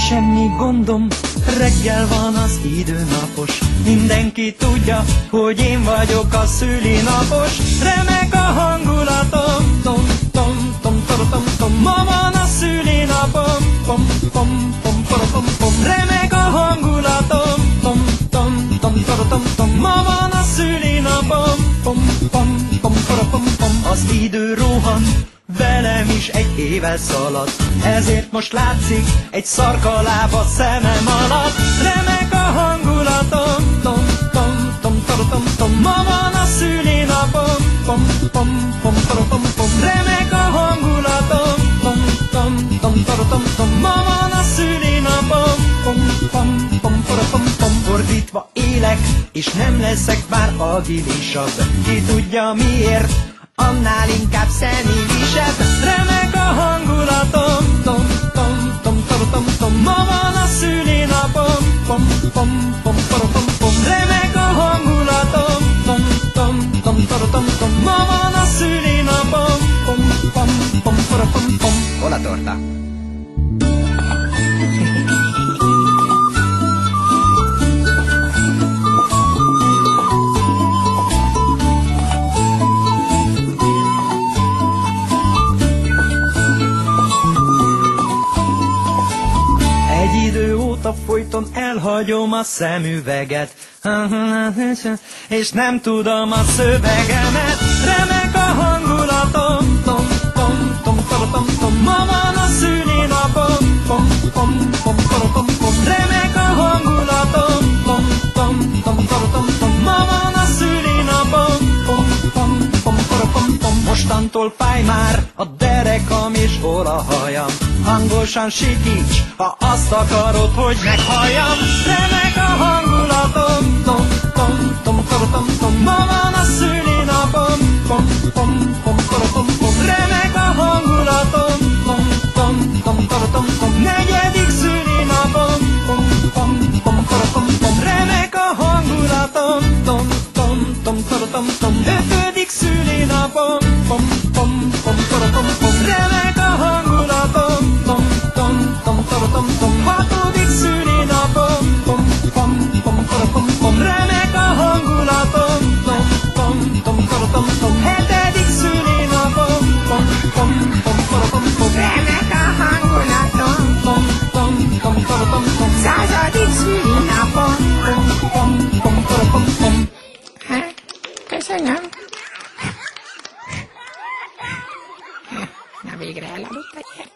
Semmi gondom, reggel van az időnapos. Mindenki tudja, hogy én vagyok a szülinapos. Remek a hangulatom, tom, tom, tom, tom, tom, tom. Ma van a szülinapom, pom, pom, pom, pom, pom. Remek a hangulatom, tom, tom, tom, tom, tom, tom. Ma van a szülinapom, pom, pom, pom, pom, pom. Az idő rohan, velem is egy éve szalad, ezért most látszik egy szarkaláb a szemem alatt. Remek a hangulatom, tom, tom, tom, tom, tom, tom. Ma van a szülinapom, pom, pom, pom, pom, pom. Remek a hangulatom, tom, tom, tom, tom, tom, tom. Ma van a szülinapom, pom, pom, pom, pom, pom. Fordítva élek, és nem leszek már agilisabb. Ki tudja miért, annál inkább szenilisebb. Remek a hangulatom, tom, tom, tom, tom, tom, tom. Ma van a szülinapom, pom, pom, pom, pom, pom, pom. Remek a hangulatom, tom, tom, tom, tom, tom, tom. Ma van a szülinapom, pom, pom, pom, pom, pom, pom. Hol a torta? Folyton elhagyom a szemüveget, és nem tudom a szövegemet. Remek a hangulatom, tom, tom, tom, tom, tom, tom. Ma van a szülinapom, pom, pom, pom, pom, pom, pom. Remek a hangulatom, tom, tom, tom, tom, tom, tom. Ma van a szülinapom, pom, pom, pom, pom, pom, pom. Mostantól fáj már a derekam és hol a hajam. Hangosan sikíts, ha azt akarod, hogy meghalljam. Remek a hangulatom, tom, tom, tom, tom, tom, tom. Ma van a szülinapom, pom, pom, pom, pom, pom, pom. Remek a hangulatom, tom, tom, tom, tom, tom, tom. Negyedik szülinapom, pom, pom, pom, pom, pom, pom. Remek a hangulatom, tom, tom, tom, tom, tom, tom. Ötödik szülinapom, pom, pom, pom, pom, pom, pom. Remek a hangulatom, tom, tom, tom, tom, tom, tom. Hatodik szülinapom, pom, pom, pom, pom, pom, pom. Remek a hangulatom, tom, tom, tom, tom, tom, tom. Hetedik szülinapom, pom, pom, pom, pom, pom, pom. Remek a hangulatom, tom, tom, tom, tom, tom, tom. századik szülinapom, pom, pom, pom, pom, pom, pom. Hát, köszönöm. Na végre elaludt a gyerek.